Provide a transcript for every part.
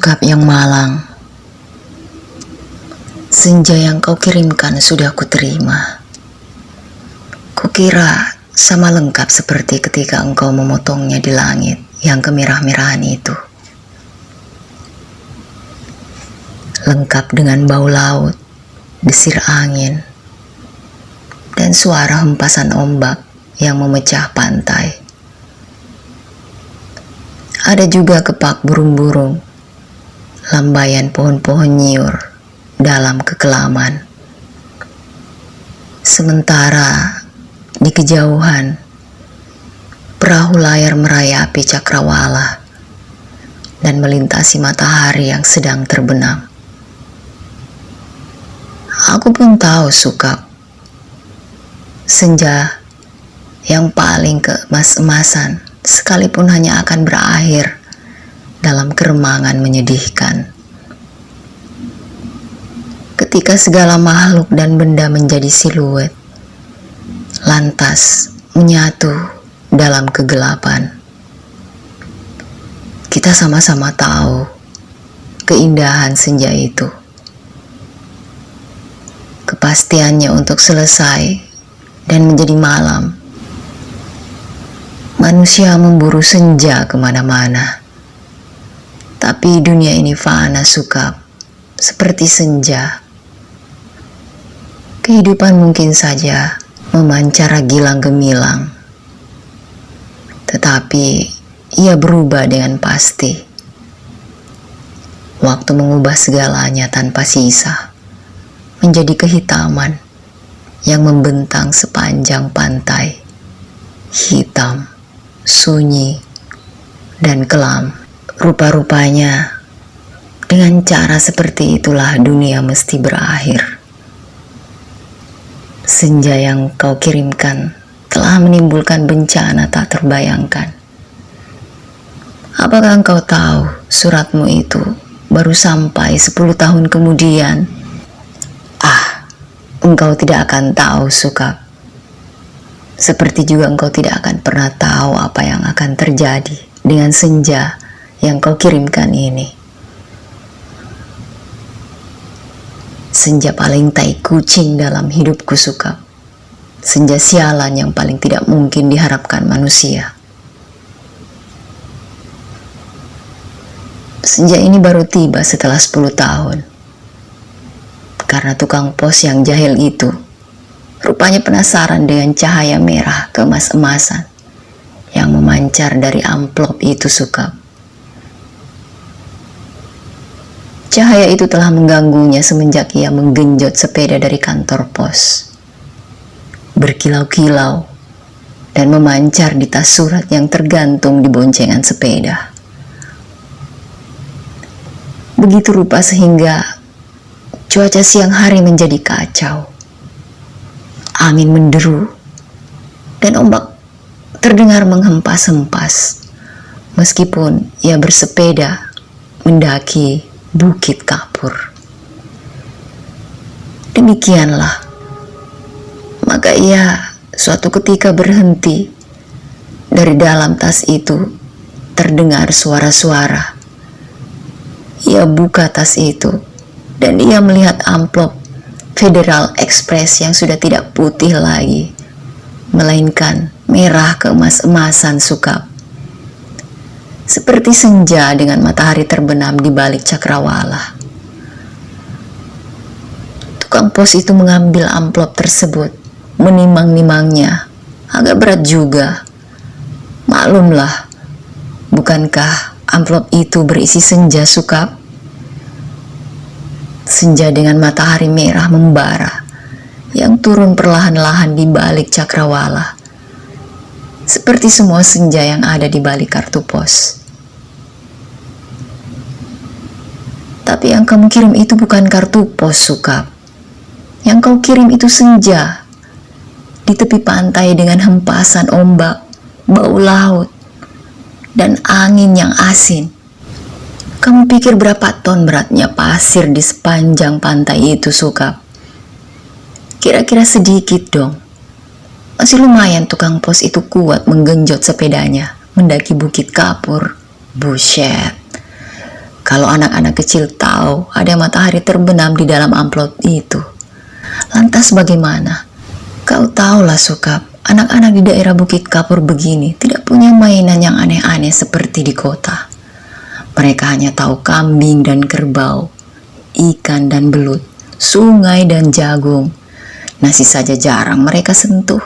Sukap yang malang, senja yang kau kirimkan sudah kuterima. Kukira sama lengkap seperti ketika engkau memotongnya di langit yang kemerah-merahan itu. Lengkap dengan bau laut, desir angin, dan suara hempasan ombak yang memecah pantai. Ada juga kepak burung-burung, lambaian pohon-pohon nyiur dalam kekelaman. Sementara di kejauhan, perahu layar merayapi cakrawala dan melintasi matahari yang sedang terbenam. Aku pun tahu Sukap, senja yang paling keemas-emasan sekalipun hanya akan berakhir dalam keremangan menyedihkan. Ketika segala makhluk dan benda menjadi siluet, lantas menyatu dalam kegelapan. Kita sama-sama tahu keindahan senja itu. Kepastiannya untuk selesai dan menjadi malam. Manusia memburu senja kemana-mana. Tapi dunia ini fana Sukap, seperti senja. Kehidupan mungkin saja memancara gilang gemilang, tetapi ia berubah dengan pasti. Waktu mengubah segalanya tanpa sisa, menjadi kehitaman yang membentang sepanjang pantai, hitam, sunyi, dan kelam. Rupa-rupanya, dengan cara seperti itulah dunia mesti berakhir. Senja yang kau kirimkan telah menimbulkan bencana tak terbayangkan. Apakah engkau tahu suratmu itu baru sampai 10 tahun kemudian? Engkau tidak akan tahu Sukap. Seperti juga engkau tidak akan pernah tahu apa yang akan terjadi dengan senja yang kau kirimkan ini. Senja paling tai kucing dalam hidupku Sukap. Senja sialan yang paling tidak mungkin diharapkan manusia. Senja ini baru tiba setelah 10 tahun. Karena tukang pos yang jahil itu rupanya penasaran dengan cahaya merah keemas-emasan yang memancar dari amplop itu Sukap. Cahaya itu telah mengganggunya semenjak ia menggenjot sepeda dari kantor pos. Berkilau-kilau dan memancar di tas surat yang tergantung di boncengan sepeda. Begitu rupa sehingga cuaca siang hari menjadi kacau. Angin menderu dan ombak terdengar menghempas-hempas meskipun ia bersepeda mendaki Bukit Kapur. Demikianlah, maka ia suatu ketika berhenti. Dari dalam tas itu terdengar suara-suara. Ia buka tas itu dan ia melihat amplop Federal Express yang sudah tidak putih lagi, melainkan merah keemas-emasan Sukap. Seperti senja dengan matahari terbenam di balik cakrawala. Tukang pos itu mengambil amplop tersebut, menimang-nimangnya. Agak berat juga. Maklumlah, bukankah amplop itu berisi senja Sukap? Senja dengan matahari merah membara yang turun perlahan-lahan di balik cakrawala. Seperti semua senja yang ada di balik kartu pos. Tapi yang kamu kirim itu bukan kartu pos Sukap. Yang kau kirim itu senja. Di tepi pantai dengan hempasan ombak, bau laut, dan angin yang asin. Kamu pikir berapa ton beratnya pasir di sepanjang pantai itu Sukap? Kira-kira sedikit dong. Masih lumayan tukang pos itu kuat menggenjot sepedanya mendaki Bukit Kapur. Buset. Kalau anak-anak kecil tahu ada matahari terbenam di dalam amplop itu, lantas bagaimana? Kau tahulah Sukap, anak-anak di daerah Bukit Kapur begini tidak punya mainan yang aneh-aneh seperti di kota. Mereka hanya tahu kambing dan kerbau, ikan dan belut, sungai dan jagung. Nasi saja jarang mereka sentuh.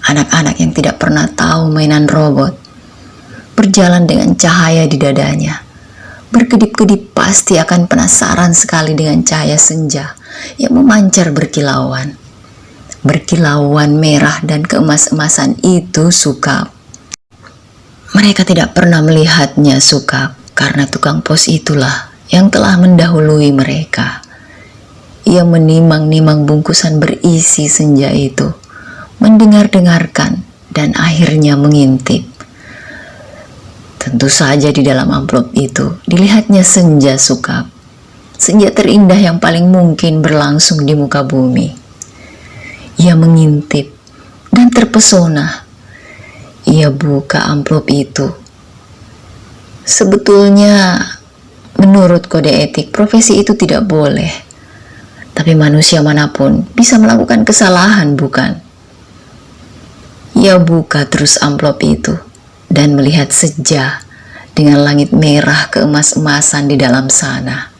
Anak-anak yang tidak pernah tahu mainan robot, berjalan dengan cahaya di dadanya. Berkedip-kedip pasti akan penasaran sekali dengan cahaya senja yang memancar berkilauan. Berkilauan merah dan keemas-emasan itu Sukap. Mereka tidak pernah melihatnya Sukap, karena tukang pos itulah yang telah mendahului mereka. Ia menimang-nimang bungkusan berisi senja itu, mendengar-dengarkan, dan akhirnya mengintip. Tentu saja di dalam amplop itu dilihatnya senja Sukap. Senja terindah yang paling mungkin berlangsung di muka bumi. Ia mengintip dan terpesona. Ia buka amplop itu. Sebetulnya menurut kode etik profesi itu tidak boleh. Tapi manusia manapun bisa melakukan kesalahan, bukan? Ia buka terus amplop itu dan melihat senja dengan langit merah keemas-emasan di dalam sana.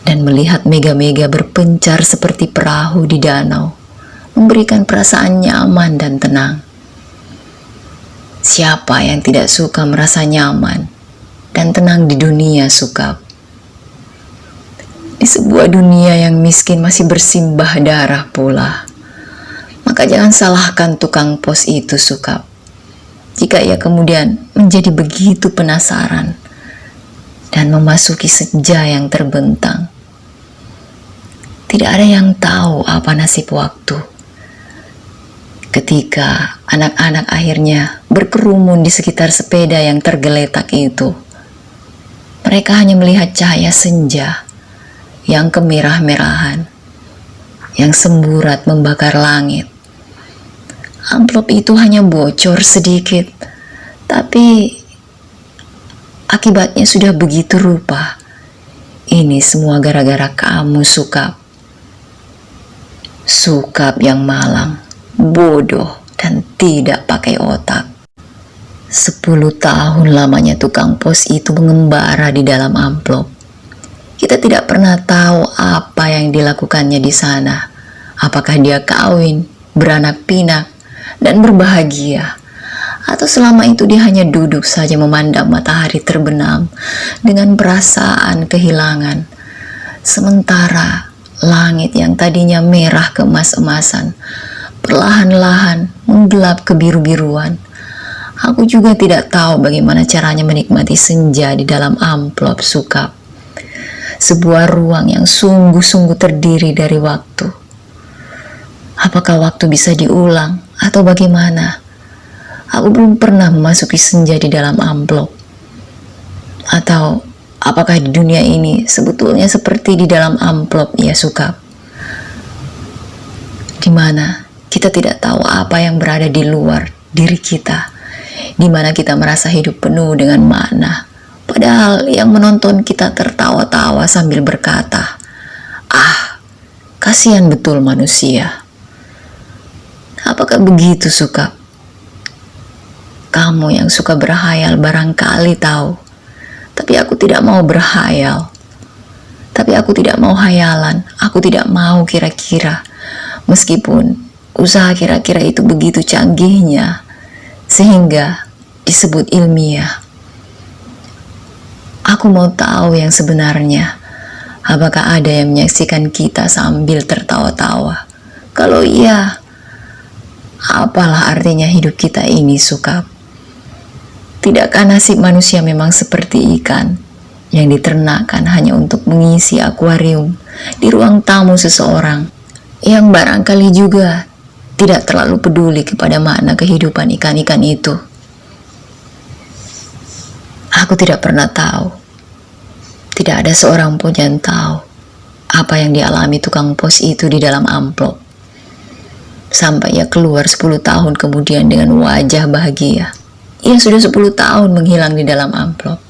Dan melihat mega-mega berpencar seperti perahu di danau, memberikan perasaan nyaman dan tenang. Siapa yang tidak suka merasa nyaman dan tenang di dunia Sukap? Di sebuah dunia yang miskin masih bersimbah darah pula. Maka jangan salahkan tukang pos itu Sukap, jika ia kemudian menjadi begitu penasaran dan memasuki senja yang terbentang. Tidak ada yang tahu apa nasib waktu. Ketika anak-anak akhirnya berkerumun di sekitar sepeda yang tergeletak itu, mereka hanya melihat cahaya senja yang kemerah-merahan, yang semburat membakar langit. Amplop itu hanya bocor sedikit, tapi akibatnya sudah begitu rupa. Ini semua gara-gara kamu Sukap. Sukap yang malang, bodoh, dan tidak pakai otak. 10 tahun lamanya tukang pos itu mengembara di dalam amplop. Kita tidak pernah tahu apa yang dilakukannya di sana. Apakah dia kawin, beranak pinak, dan berbahagia, atau selama itu dia hanya duduk saja memandang matahari terbenam dengan perasaan kehilangan. Sementara langit yang tadinya merah keemas-emasan perlahan-lahan menggelap kebiru-biruan. Aku juga tidak tahu bagaimana caranya menikmati senja di dalam amplop Sukap. Sebuah ruang yang sungguh-sungguh terdiri dari waktu. Apakah waktu bisa diulang atau bagaimana? Aku belum pernah memasuki senja di dalam amplop. Atau apakah di dunia ini sebetulnya seperti di dalam amplop ya Sukap? Di mana kita tidak tahu apa yang berada di luar diri kita, di mana kita merasa hidup penuh dengan makna, padahal yang menonton kita tertawa-tawa sambil berkata, "Ah, kasihan betul manusia." Apakah begitu Sukap? Kamu yang suka berhayal barangkali tahu, tapi aku tidak mau berhayal. Tapi aku tidak mau hayalan, aku tidak mau kira-kira. Meskipun usaha kira-kira itu begitu canggihnya, sehingga disebut ilmiah. Aku mau tahu yang sebenarnya. Apakah ada yang menyaksikan kita sambil tertawa-tawa? Kalau iya, apalah artinya hidup kita ini Sukap? Tidakkah nasib manusia memang seperti ikan yang diternakkan hanya untuk mengisi akuarium di ruang tamu seseorang yang barangkali juga tidak terlalu peduli kepada makna kehidupan ikan-ikan itu? Aku tidak pernah tahu. Tidak ada seorang pun yang tahu apa yang dialami tukang pos itu di dalam amplop. Sampai ia keluar 10 tahun kemudian dengan wajah bahagia. Ia sudah 10 tahun menghilang di dalam amplop.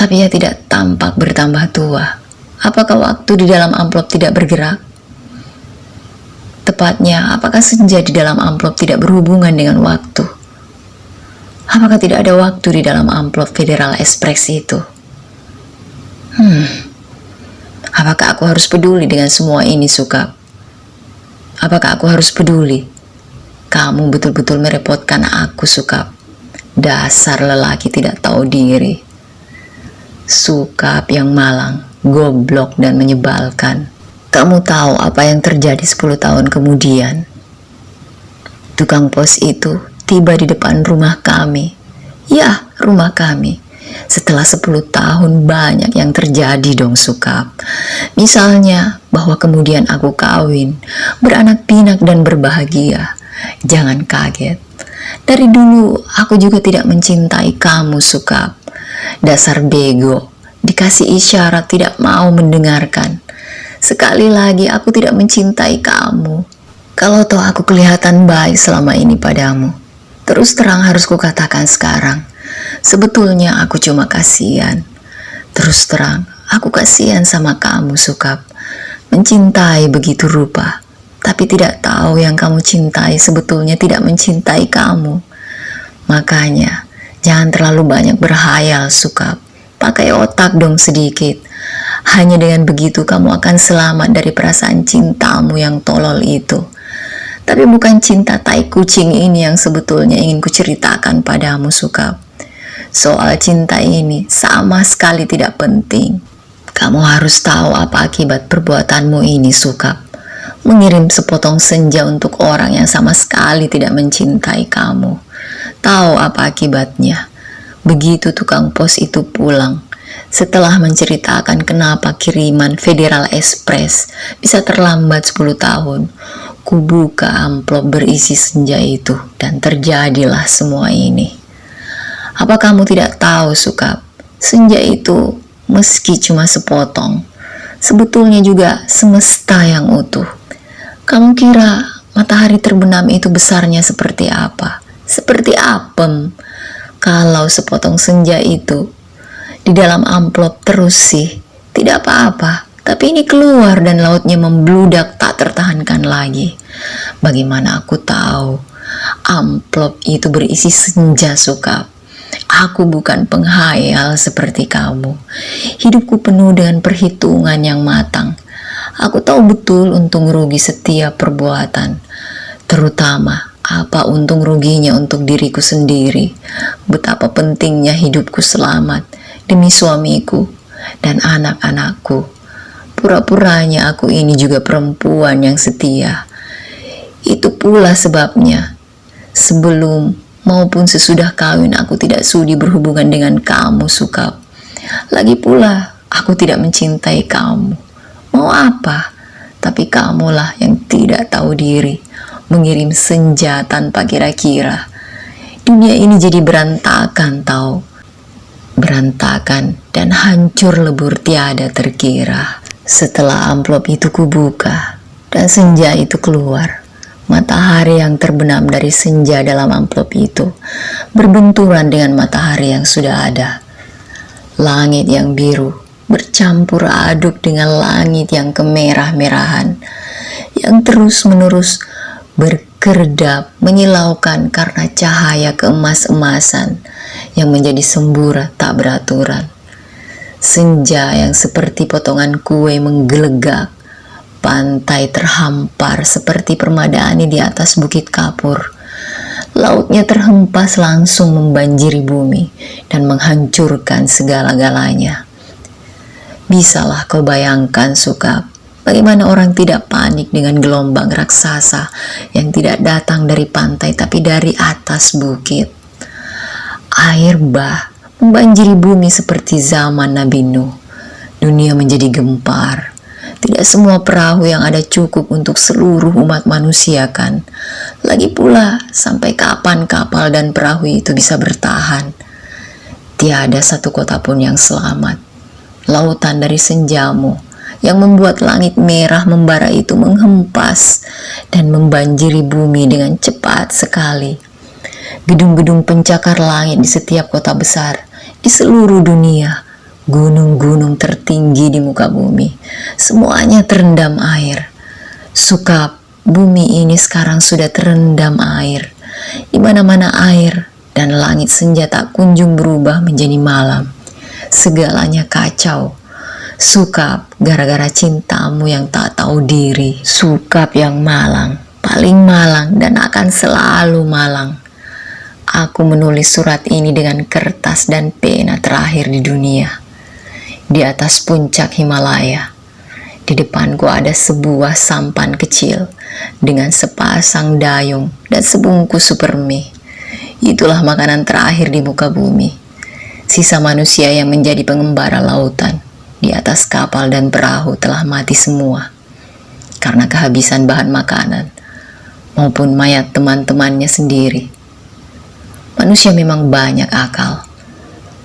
tapi ia tidak tampak bertambah tua. Apakah waktu di dalam amplop tidak bergerak? Tepatnya, apakah senja di dalam amplop tidak berhubungan dengan waktu? Apakah tidak ada waktu di dalam amplop Federal Express itu? Apakah aku harus peduli dengan semua ini, Sukap? Apakah aku harus peduli? Kamu betul-betul merepotkan aku, Sukap. Dasar lelaki tidak tahu diri. Sukap yang malang, goblok dan menyebalkan. Kamu tahu apa yang terjadi 10 tahun kemudian? Tukang pos itu tiba di depan rumah kami. Ya, rumah kami. Setelah 10 tahun banyak yang terjadi dong, Sukap. Misalnya bahwa kemudian aku kawin, beranak pinak dan berbahagia. Jangan kaget. Dari dulu aku juga tidak mencintai kamu, Sukap. Dasar bego, dikasih isyarat tidak mau mendengarkan. Sekali lagi aku tidak mencintai kamu. Kalau toh aku kelihatan baik selama ini padamu, terus terang harus kukatakan sekarang, sebetulnya aku cuma kasihan. Terus terang, aku kasihan sama kamu, Sukap. Mencintai begitu rupa, tapi tidak tahu yang kamu cintai sebetulnya tidak mencintai kamu. Makanya, jangan terlalu banyak berhayal, Sukap. Pakai otak dong sedikit. Hanya dengan begitu kamu akan selamat dari perasaan cintamu yang tolol itu. Tapi bukan cinta tai kucing ini yang sebetulnya ingin kuceritakan padamu, Sukap. Soal cinta ini sama sekali tidak penting. Kamu harus tahu apa akibat perbuatanmu ini, Sukap. Mengirim sepotong senja untuk orang yang sama sekali tidak mencintai kamu. Tahu apa akibatnya? Begitu tukang pos itu pulang, setelah menceritakan kenapa kiriman Federal Express bisa terlambat 10 tahun, kubuka amplop berisi senja itu dan terjadilah semua ini. Apa kamu tidak tahu, Sukap? Senja itu meski cuma sepotong, sebetulnya juga semesta yang utuh. Kamu kira matahari terbenam itu besarnya seperti apa? Seperti apem. Kalau sepotong senja itu di dalam amplop terus sih, tidak apa-apa. Tapi ini keluar dan lautnya membludak tak tertahankan lagi. Bagaimana aku tahu amplop itu berisi senja, Sukap? Aku bukan penghayal seperti kamu. Hidupku penuh dengan perhitungan yang matang. Aku tahu betul untung rugi setiap perbuatan. Terutama apa untung ruginya untuk diriku sendiri. Betapa pentingnya hidupku selamat demi suamiku dan anak-anakku. Pura-puranya aku ini juga perempuan yang setia. Itu pula sebabnya sebelum maupun sesudah kawin aku tidak sudi berhubungan dengan kamu, Sukap. Lagi pula aku tidak mencintai kamu. Mau apa? Tapi kamulah yang tidak tahu diri, mengirim senja tanpa kira-kira. Dunia ini jadi berantakan, tahu? Berantakan dan hancur lebur tiada terkira. Setelah amplop itu kubuka dan senja itu keluar, matahari yang terbenam dari senja dalam amplop itu berbenturan dengan matahari yang sudah ada. Langit yang biru bercampur aduk dengan langit yang kemerah-merahan, yang terus-menerus berkedap menyilaukan karena cahaya keemas-emasan yang menjadi sembura tak beraturan. Senja yang seperti potongan kue menggelegak, pantai terhampar seperti permadani di atas bukit kapur. Lautnya terhempas langsung membanjiri bumi dan menghancurkan segala-galanya. Bisalah kau bayangkan, Sukap, bagaimana orang tidak panik dengan gelombang raksasa yang tidak datang dari pantai tapi dari atas bukit. Air bah membanjiri bumi seperti zaman Nabi Nuh. Dunia menjadi gempar. Tidak semua perahu yang ada cukup untuk seluruh umat manusia, kan? Lagi pula, sampai kapan kapal dan perahu itu bisa bertahan? Tiada satu kota pun yang selamat. Lautan dari senjamu yang membuat langit merah membara itu menghempas dan membanjiri bumi dengan cepat sekali. Gedung-gedung pencakar langit di setiap kota besar di seluruh dunia Gunung-gunung tertinggi di muka bumi, semuanya terendam air. Sukap, bumi ini sekarang sudah terendam air. Di mana-mana air dan langit senja tak kunjung berubah menjadi malam. Segalanya kacau. Sukap, gara-gara cintamu yang tak tahu diri. Sukap yang malang, paling malang dan akan selalu malang. Aku menulis surat ini dengan kertas dan pena terakhir di dunia. Di atas puncak Himalaya, di depanku ada sebuah sampan kecil dengan sepasang dayung dan sebungkus super mie. Itulah makanan terakhir di muka bumi. Sisa manusia yang menjadi pengembara lautan di atas kapal dan perahu telah mati semua karena kehabisan bahan makanan maupun mayat teman-temannya sendiri. Manusia memang banyak akal,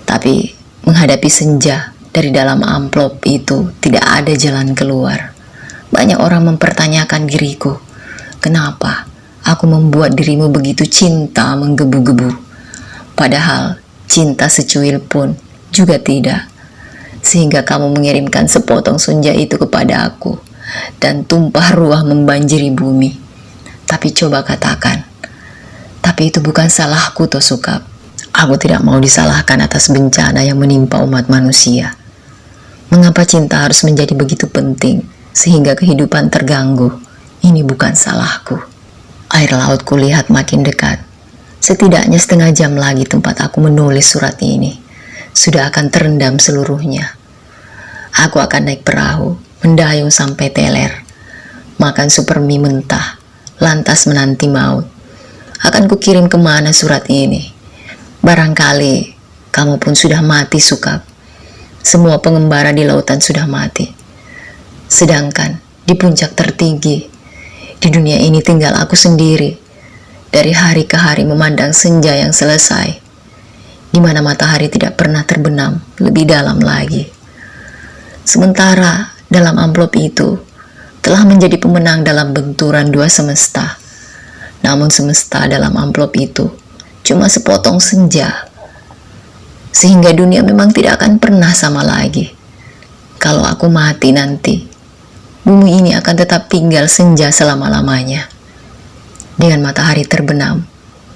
tapi menghadapi senja dari dalam amplop itu tidak ada jalan keluar. Banyak orang mempertanyakan diriku, kenapa aku membuat dirimu begitu cinta menggebu-gebu, padahal cinta secuil pun juga tidak, sehingga kamu mengirimkan sepotong senja itu kepada aku dan tumpah ruah membanjiri bumi. Tapi coba katakan, tapi itu bukan salahku toh Sukap. Aku tidak mau disalahkan atas bencana yang menimpa umat manusia. Mengapa cinta harus menjadi begitu penting sehingga kehidupan terganggu? Ini bukan salahku. Air laut kulihat makin dekat. Setidaknya setengah jam lagi tempat aku menulis surat ini sudah akan terendam seluruhnya. Aku akan naik perahu, mendayung sampai teler, makan super mie mentah, lantas menanti maut. Akan kukirim kemana surat ini? Barangkali kamu pun sudah mati Sukap. Semua pengembara di lautan sudah mati. Sedangkan di puncak tertinggi, di dunia ini tinggal aku sendiri. Dari hari ke hari memandang senja yang selesai, di mana matahari tidak pernah terbenam lebih dalam lagi. Sementara dalam amplop itu telah menjadi pemenang dalam benturan dua semesta. Namun semesta dalam amplop itu cuma sepotong senja. Sehingga dunia memang tidak akan pernah sama lagi. Kalau aku mati nanti, bumi ini akan tetap tinggal senja selama-lamanya. Dengan matahari terbenam,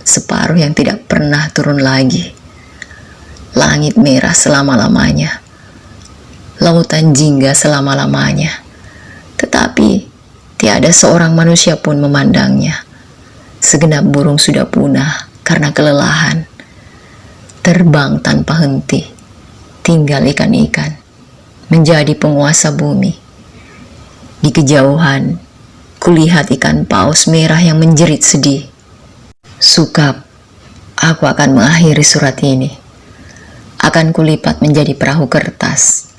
separuh yang tidak pernah turun lagi. Langit merah selama-lamanya. Lautan jingga selama-lamanya. Tetapi, tiada seorang manusia pun memandangnya. Segenap burung sudah punah karena kelelahan. Terbang tanpa henti, tinggal ikan-ikan menjadi penguasa bumi. Di kejauhan, kulihat ikan paus merah yang menjerit sedih. Sukap, aku akan mengakhiri surat ini. Akan kulipat menjadi perahu kertas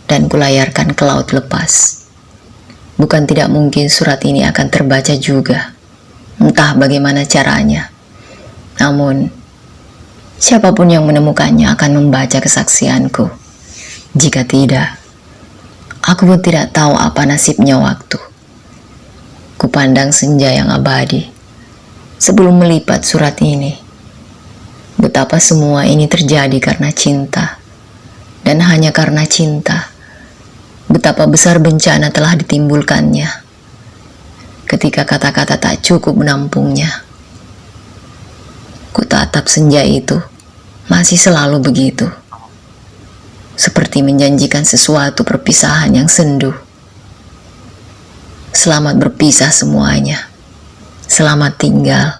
dan kulayarkan ke laut lepas. Bukan tidak mungkin surat ini akan terbaca juga, entah bagaimana caranya. Namun, siapapun yang menemukannya akan membaca kesaksianku. Jika tidak, aku pun tidak tahu apa nasibnya waktu. Kupandang senja yang abadi sebelum melipat surat ini. Betapa semua ini terjadi karena cinta. Dan hanya karena cinta, betapa besar bencana telah ditimbulkannya. Ketika kata-kata tak cukup menampungnya. Kutatap senja itu masih selalu begitu, seperti menjanjikan sesuatu perpisahan yang sendu. Selamat berpisah semuanya, selamat tinggal.